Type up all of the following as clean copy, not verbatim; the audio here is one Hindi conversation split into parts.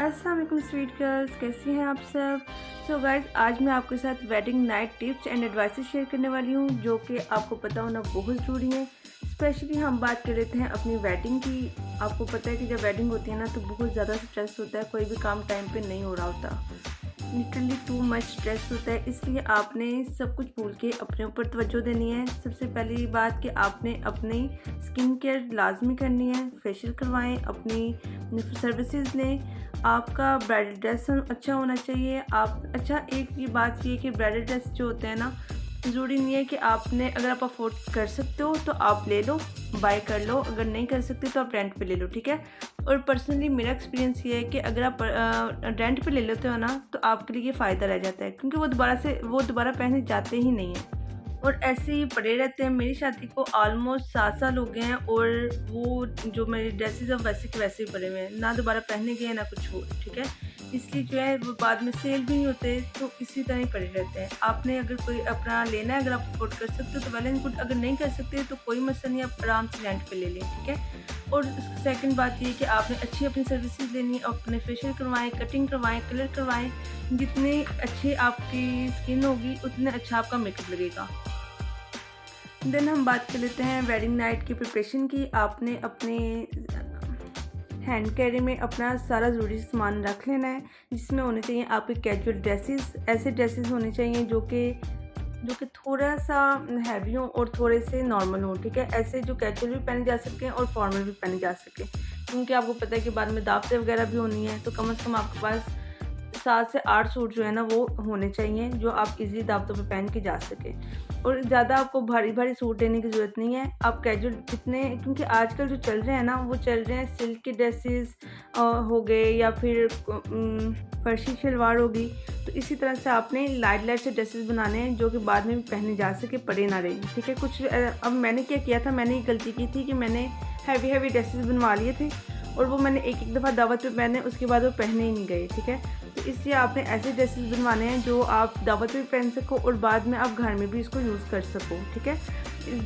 अस्सलाम वालेकुम स्वीट गर्ल्स, कैसी हैं आप सब। सो गाइज, आज मैं आपके साथ wedding night tips and advices share करने वाली हूँ जो कि आपको पता होना बहुत ज़रूरी है। स्पेशली हम बात कर लेते हैं अपनी वेडिंग की। आपको पता है कि जब वेडिंग होती है ना तो बहुत ज़्यादा स्ट्रेस होता है, कोई भी काम टाइम पे नहीं हो रहा होता, लिटरली टू मच स्ट्रेस होता है। इसलिए आपने सब कुछ भूल के अपने ऊपर तवज्जो देनी है। सबसे पहली बात कि आपने अपनी स्किन केयर लाजमी करनी है, फेशियल करवाएं, अपनी सर्विसेज लें। आपका ब्राइडल ड्रेस अच्छा होना चाहिए। आप अच्छा, एक ये बात ये कि ब्राइडल ड्रेस जो होते हैं ना, ज़रूरी नहीं है कि आपने, अगर आप अफोर्ड कर सकते हो तो आप ले लो, बाय कर लो, अगर नहीं कर सकते तो आप रेंट पे ले लो, ठीक है। और पर्सनली मेरा एक्सपीरियंस ये है कि अगर आप रेंट पे ले लेते हो ना तो आपके लिए ये फ़ायदा रह जाता है, क्योंकि वो दोबारा पहने जाते ही नहीं हैं और ऐसे ही पड़े रहते हैं। मेरी शादी को ऑलमोस्ट 7 साल हो गए हैं और वो जो मेरे ड्रेसेस हैं वैसे के वैसे ही पड़े हुए हैं, ना दोबारा पहने गए ना कुछ हो, ठीक है। इसलिए जो है वो बाद में सेल भी नहीं होते, तो इसी तरह ही पड़े रहते हैं। आपने अगर कोई अपना लेना है, अगर आप अफोर्ड कर सकते हो तो वेल एंड गुड, अगर नहीं कर सकते तो कोई मसला नहीं, आप आराम से रेंट पे ले लें, ठीक है। और सेकंड बात ये कि आपने अच्छी अपनी सर्विसेज लेनी है, अपने फेशियल करवाएं, कटिंग करवाएं, कलर करवाएं। जितनी अच्छी आपकी स्किन होगी उतने अच्छा आपका मेकअप लगेगा। देन हम बात कर लेते हैं वेडिंग नाइट की प्रिपरेशन की। आपने अपने हैंड कैरी में अपना सारा ज़रूरी सामान रख लेना है, जिसमें होने चाहिए आपके कैजुअल ड्रेसेस। ऐसे ड्रेसेस होने चाहिए जो कि थोड़ा सा हैवी हो और थोड़े से नॉर्मल हो, ठीक है। ऐसे जो कैजुअल भी पहने जा सकते हैं और फॉर्मल भी पहने जा सकें, क्योंकि आपको पता है कि बाद में दावतें वगैरह भी होनी है, तो कम से कम आपके पास 7 से 8 सूट जो है ना वो होने चाहिए जो आप इजीली दावतों पे पहन के जा सके। और ज़्यादा आपको भारी भारी सूट लेने की ज़रूरत नहीं है। आप कैजुअल जितने, क्योंकि आजकल जो चल रहे हैं ना वो चल रहे हैं सिल्क के ड्रेसेस हो गए या फिर फर्शी शलवार होगी। तो इसी तरह से आपने लाइट लाइट से ड्रेसेस बनाने हैं जो कि बाद में भी पहने जा सके, पड़े ना रहे, ठीक है। कुछ अब मैंने क्या किया था, मैंने ये गलती की थी कि मैंने हैवी ड्रेसेस बनवा लिए थे और वो मैंने एक दफ़ा दावत पे पहने, उसके बाद वो पहने ही नहीं गए, ठीक है। तो इसलिए आपने ऐसे ड्रेसेस बनवाने हैं जो आप दावत पे भी पहन सको और बाद में आप घर में भी इसको यूज़ कर सको, ठीक है।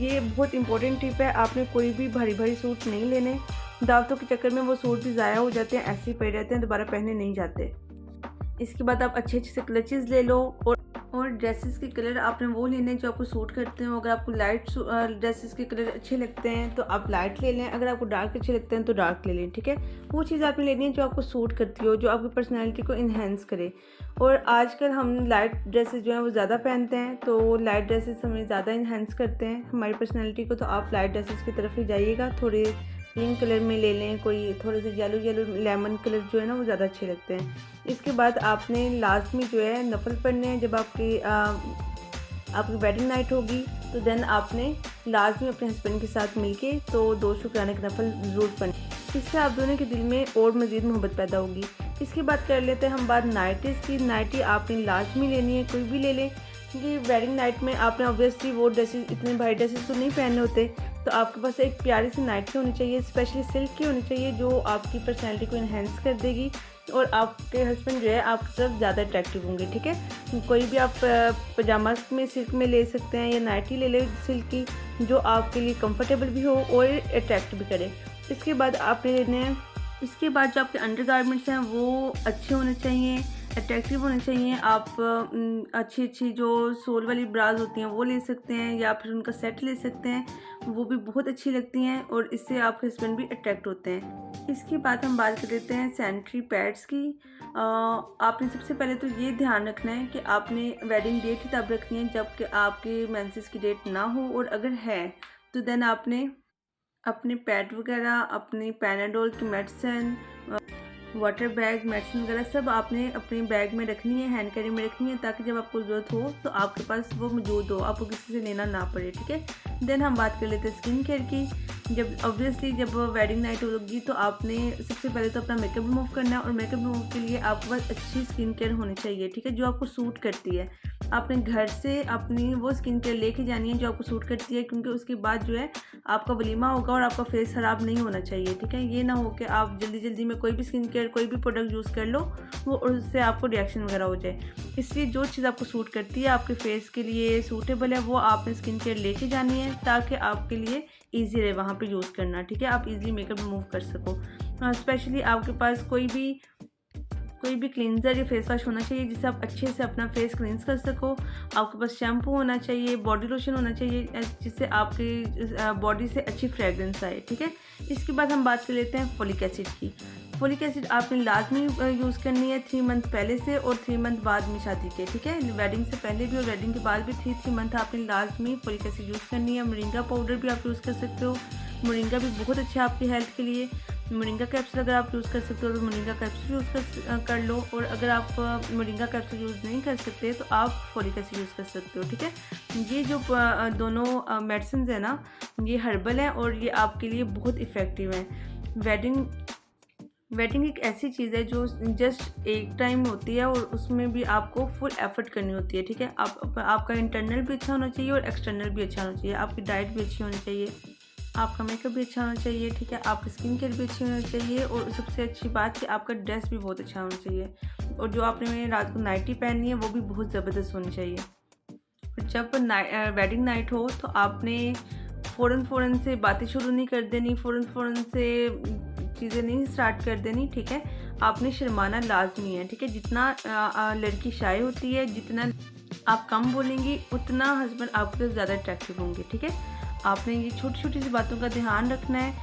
ये बहुत इंपॉर्टेंट टिप है। आपने कोई भी भारी सूट नहीं लेने, दावतों के चक्कर में वो सूट भी ज़ाया हो जाते हैं, ऐसे ही पड़े रहते हैं, दोबारा पहने नहीं जाते। इसके बाद आप अच्छे से क्लचेस ले लो और ड्रेसेस के कलर आपने वो लेने जो आपको सूट करते हो। अगर आपको लाइट ड्रेसेस के कलर अच्छे लगते हैं तो आप लाइट ले लें, अगर आपको डार्क अच्छे लगते हैं तो डार्क ले लें, ठीक है। वो चीज़ आपने लेनी है जो आपको सूट करती हो, जो आपकी पर्सनैलिटी को इन्हेंस करे। और आजकल हम लाइट ड्रेसेस जो हैं वो ज़्यादा पहनते हैं, तो लाइट ड्रेसेस हमें ज़्यादा इन्हेंस करते हैं हमारी पर्सनैलिटी को, तो आप लाइट ड्रेसेस की तरफ ही जाइएगा। थोड़े पिंक कलर में ले लें, कोई थोड़े से येलो लेमन कलर जो है ना वो ज़्यादा अच्छे लगते हैं। इसके बाद आपने लाजमी जो है नफल पढ़ने हैं। जब आपकी वेडिंग नाइट होगी तो देन आपने लाजमी अपने हस्बैंड के साथ मिलके तो 2 शुक्राने के नफल ज़रूर पढ़ने, इससे आप दोनों के दिल में और मज़ीद मोहब्बत पैदा होगी। इसके बाद कर लेते हैं हम बात नाइटीज़ की। नाइटी आपने लाजमी लेनी है, कोई भी ले लें, क्योंकि वेडिंग नाइट में आपने ऑब्वियसली वो ड्रेसेस, इतने भारी ड्रेसेस तो नहीं पहनने होते, तो आपके पास एक प्यारी सी नाइटी होनी चाहिए, स्पेशली सिल्क की होनी चाहिए, जो आपकी पर्सनैलिटी को इन्हेंस कर देगी और आपके हस्बैंड जो है आपकी तरफ ज़्यादा अट्रैक्टिव होंगे, ठीक है। कोई भी आप पजामा में सिल्क में ले सकते हैं या नाइटी ले लें सिल्क की, जो आपके लिए कंफर्टेबल भी हो और अट्रैक्ट भी करे। इसके बाद आपने लेने हैं, इसके बाद जो आपके अंडर गारमेंट्स हैं वो अच्छे होने चाहिए, अट्रैक्टिव होने चाहिए। आप अच्छी जो सोल वाली ब्राज होती हैं वो ले सकते हैं या फिर उनका सेट ले सकते हैं, वो भी बहुत अच्छी लगती हैं और इससे आपके हस्बैंड भी अट्रैक्ट होते हैं। इसके बाद हम बात कर लेते हैं सैनिटरी पैड्स की। आपने सबसे पहले तो ये ध्यान रखना है कि आपने वेडिंग डेट ही तब रखनी है जबकि आपके मेंसेस की डेट ना हो, और अगर है तो देन आपने अपने पैड वगैरह, अपनी पैनाडोल की मेडिसिन, वाटर बैग, मेडिसिन वगैरह सब आपने अपने बैग में रखनी है, हैंड कैरी में रखनी है, ताकि जब आपको ज़रूरत हो तो आपके पास वो मौजूद हो, आपको किसी से लेना ना पड़े, ठीक है। देन हम बात कर लेते हैं स्किन केयर की। जब वेडिंग नाइट होगी तो आपने सबसे पहले तो अपना मेकअप रिमूव करना है, और मेकअप रिमूव के लिए आपके पास अच्छी स्किन केयर होनी चाहिए, ठीक है, जो आपको सूट करती है। आपने घर से अपनी वो स्किन केयर लेके जानी है जो आपको सूट करती है, क्योंकि उसके बाद जो है आपका वलीमा होगा और आपका फेस ख़राब नहीं होना चाहिए, ठीक है। ये ना हो कि आप जल्दी में कोई भी स्किन केयर, कोई भी प्रोडक्ट यूज़ कर लो वो और उससे आपको रिएक्शन वगैरह हो जाए। इसलिए जो चीज़ आपको सूट करती है, आपके फेस के लिए सूटेबल है, वो आपने स्किन केयर लेके जानी है, ताकि आपके लिए ईजी रहे वहाँ पे यूज़ करना, ठीक है। आप इजीली मेकअप रिमूव कर सको। स्पेशली आपके पास कोई भी कोई भी क्लींजर या फेस वॉश होना चाहिए जिससे आप अच्छे से अपना फेस क्लींस कर सको। आपके पास शैम्पू होना चाहिए, बॉडी लोशन होना चाहिए जिससे आपकी बॉडी से अच्छी फ्रेगरेंस आए, ठीक है। इसके बाद हम बात कर लेते हैं फोलिक एसिड की। फोलिक एसिड आपने लाजमी यूज़ करनी है 3 मंथ पहले से और 3 मंथ बाद में शादी के, ठीक है। वेडिंग से पहले भी और वेडिंग के बाद भी 3 मंथ आपने लाजमी फोलिक एसिड यूज़ करनी है। मोरिंगा पाउडर भी आप यूज़ कर सकते हो, मोरिंगा भी बहुत अच्छा है आपकी हेल्थ के लिए। मोरिंगा कैप्सूल अगर आप यूज़ कर सकते हो तो मोरिंगा कैप्सूल यूज़ कर लो, और अगर आप मोरिंगा कैप्सूल यूज़ नहीं कर सकते तो आप फोलिक एसिड यूज़ कर सकते हो, ठीक है। ये जो दोनों मेडिसिन है ना, ये हर्बल है और ये आपके लिए बहुत इफ़ेक्टिव हैं। वेडिंग एक ऐसी चीज़ है जो जस्ट एक टाइम होती है और उसमें भी आपको फुल एफर्ट करनी होती है, ठीक है। आपका इंटरनल भी अच्छा होना चाहिए और एक्सटर्नल भी अच्छा होना चाहिए। आपकी डाइट भी अच्छी होनी चाहिए, आपका मेकअप भी अच्छा होना चाहिए, ठीक है। आपकी स्किन केयर भी अच्छी होनी चाहिए और सबसे अच्छी बात कि आपका ड्रेस भी बहुत अच्छा होना चाहिए, और जो आपने रात को नाइटी पहननी है वो भी बहुत ज़बरदस्त होनी चाहिए। और जब वेडिंग नाइट हो तो आपने फ़ौरन से बातें शुरू नहीं कर देनी, फ़ौरन से चीज़ें नहीं स्टार्ट कर देनी, ठीक है। आपने शर्माना लाजमी है, ठीक है। जितना लड़की शाय होती है, जितना आप कम बोलेंगी उतना हस्बैंड आपके ज़्यादा अट्रैक्टिव होंगे, ठीक है। आपने ये छोटी छोटी सी बातों का ध्यान रखना है,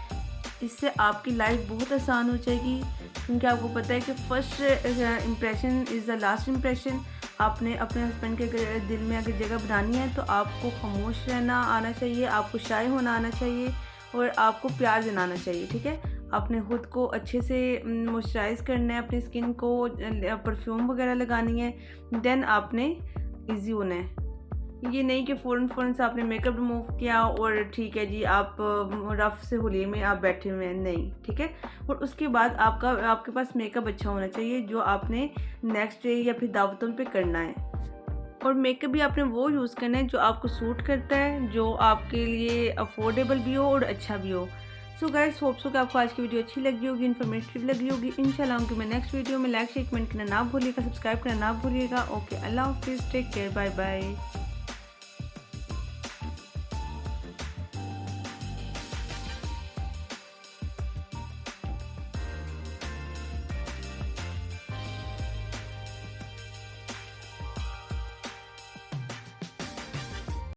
इससे आपकी लाइफ बहुत आसान हो जाएगी, क्योंकि आपको पता है कि first impression is the last impression. आपने अपने हस्बैंड के दिल में अगर जगह बनानी है तो आपको खामोश रहना आना चाहिए, आपको शाय होना आना चाहिए और आपको प्यार दिलाना चाहिए, ठीक है। आपने खुद को अच्छे से मॉइस्चराइज़ करना है, अपनी स्किन को परफ्यूम वगैरह लगानी है, देन आपने इजी होना है। ये नहीं कि फ़ौरन से आपने मेकअप रिमूव किया और ठीक है जी आप रफ से होलिये में आप बैठे हुए हैं, नहीं, ठीक है। और उसके बाद आपके पास मेकअप अच्छा होना चाहिए जो आपने नेक्स्ट डे या फिर दावतों पे करना है। और मेकअप भी आपने वो यूज़ करना है जो आपको सूट करता है, जो आपके लिए अफोर्डेबल भी हो और अच्छा भी हो। सो गाइस, होप सो कि आपको आज की वीडियो अच्छी लगी होगी, इन्फॉर्मेटिव लगी होगी। इंशाल्लाह मैं नेक्स्ट वीडियो में लाइक शेयर कमेंट करना ना भूलिएगा, सब्सक्राइब करना ना भूलिएगा। ओके, अल्लाह हाफिज़, टेक केयर, बाय बाय।